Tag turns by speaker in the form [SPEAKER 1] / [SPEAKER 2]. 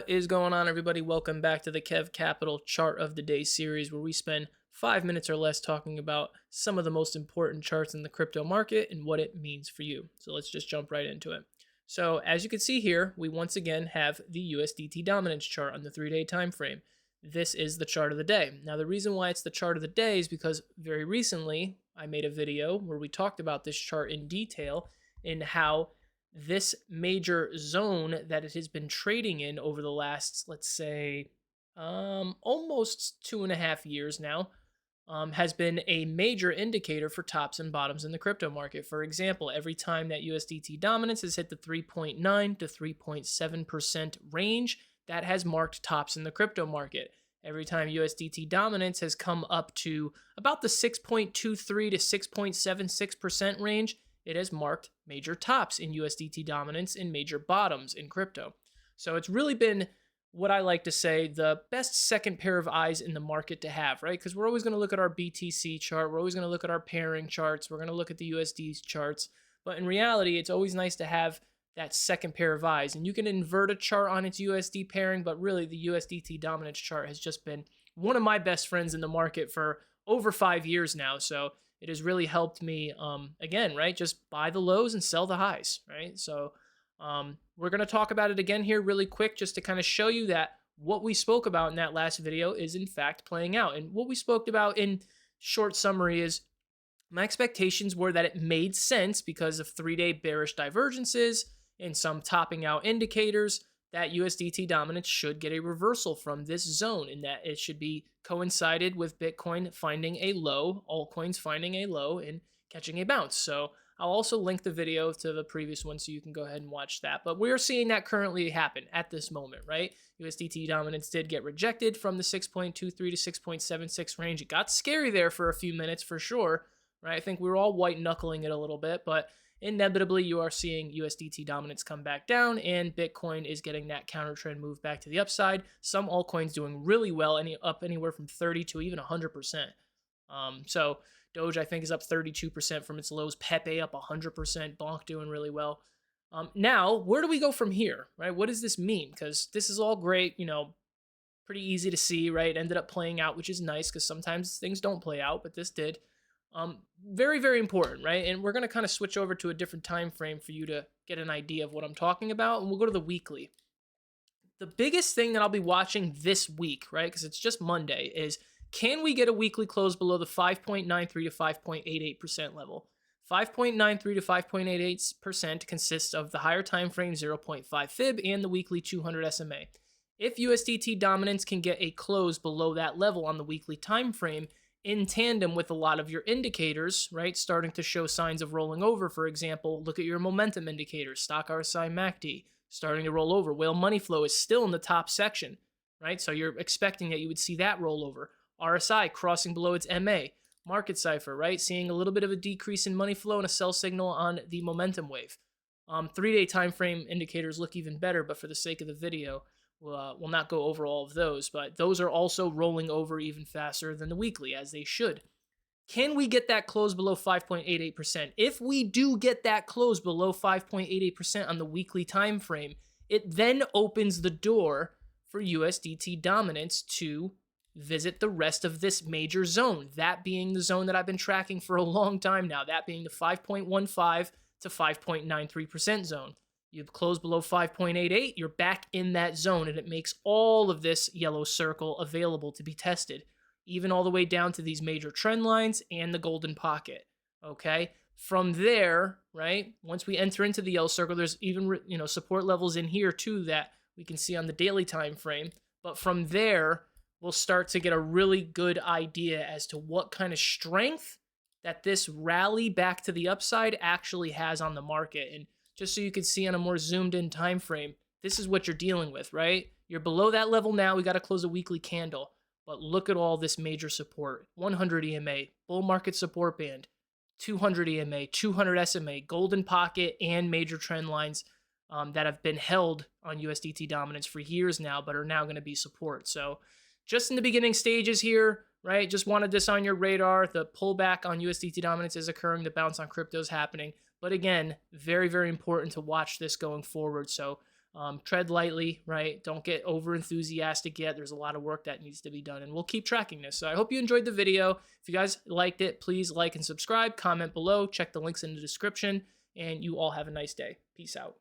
[SPEAKER 1] What is going on, everybody? Welcome back to the Kev Capital Chart of the Day series, where we spend 5 minutes or less talking about some of the most important charts in the crypto market and what it means for you. So let's just jump right into it. So as you can see here, we once again have the USDT dominance chart on the 3-day time frame. This is the chart of the day. Now, the reason why it's the chart of the day is because very recently I made a video where we talked about this chart in detail and how this major zone that it has been trading in over the last, let's say, almost 2.5 years now, has been a major indicator for tops and bottoms in the crypto market. For example, every time that USDT dominance has hit the 3.9 to 3.7% range, that has marked tops in the crypto market. Every time USDT dominance has come up to about the 6.23 to 6.76% range, it has marked major tops in USDT dominance and major bottoms in crypto. So it's really been, what I like to say, the best second pair of eyes in the market to have, right? Because we're always going to look at our BTC chart. We're always going to look at our pairing charts. We're going to look at the USD charts. But in reality, it's always nice to have that second pair of eyes. And you can invert a chart on its USD pairing, but really the USDT dominance chart has just been one of my best friends in the market for over 5 years now. So it has really helped me, again, right? Just buy the lows and sell the highs, right? So we're going to talk about it again here really quick, just to kind of show you that what we spoke about in that last video is in fact playing out. And what we spoke about in short summary is my expectations were that it made sense because of 3-day bearish divergences and some topping out indicators that USDT dominance should get a reversal from this zone, and that it should be coincided with Bitcoin finding a low, altcoins finding a low, and catching a bounce. So I'll also link the video to the previous one so you can go ahead and watch that. But we're seeing that currently happen at this moment, right? USDT dominance did get rejected from the 6.23 to 6.76 range. It got scary there for a few minutes for sure, right? I think we were all white knuckling it a little bit, but inevitably you are seeing USDT dominance come back down, and Bitcoin is getting that counter trend move back to the upside. Some altcoins doing really well, up anywhere from 30 to even 100%. So Doge, I think, is up 32% from its lows. Pepe up 100%. Bonk doing really well. Now, where do we go from here, right? What does this mean? Because this is all great, pretty easy to see, right? It ended up playing out, which is nice because sometimes things don't play out, but this did. Very, very important, right? And we're going to kind of switch over to a different time frame for you to get an idea of what I'm talking about, and we'll go to the weekly. The biggest thing that I'll be watching this week, right, because it's just Monday, is can we get a weekly close below the 5.93 to 5.88% level? 5.93 to 5.88% consists of the higher time frame 0.5 fib and the weekly 200 SMA. If USDT dominance can get a close below that level on the weekly time frame, in tandem with a lot of your indicators, right, starting to show signs of rolling over. For example, look at your momentum indicators, stock RSI MACD, starting to roll over. Whale money flow is still in the top section, right? So you're expecting that you would see that roll over. RSI crossing below its MA. Market cipher, right, seeing a little bit of a decrease in money flow and a sell signal on the momentum wave. 3-day time frame indicators look even better, but for the sake of the video, we'll not go over all of those, but those are also rolling over even faster than the weekly, as they should. Can we get that close below 5.88%? If we do get that close below 5.88% on the weekly time frame, it then opens the door for USDT dominance to visit the rest of this major zone, that being the zone that I've been tracking for a long time now, that being the 5.15 to 5.93% zone. You close below 5.88, you're back in that zone, and it makes all of this yellow circle available to be tested, even all the way down to these major trend lines and the golden pocket, okay? From there, right, once we enter into the yellow circle, there's even, support levels in here too that we can see on the daily time frame, but from there, we'll start to get a really good idea as to what kind of strength that this rally back to the upside actually has on the market. And just so you can see on a more zoomed in time frame, this is what you're dealing with, right? You're below that level now. We got to close a weekly candle. But look at all this major support. 100 EMA, bull market support band, 200 EMA, 200 SMA, golden pocket, and major trend lines that have been held on USDT dominance for years now, but are now going to be support. So just in the beginning stages here, right? Just wanted this on your radar. The pullback on USDT dominance is occurring. The bounce on crypto is happening. But again, very, very important to watch this going forward. So Tread lightly, right? Don't get over enthusiastic yet. There's a lot of work that needs to be done, and we'll keep tracking this. So I hope you enjoyed the video. If you guys liked it, please like and subscribe, comment below, check the links in the description, and you all have a nice day. Peace out.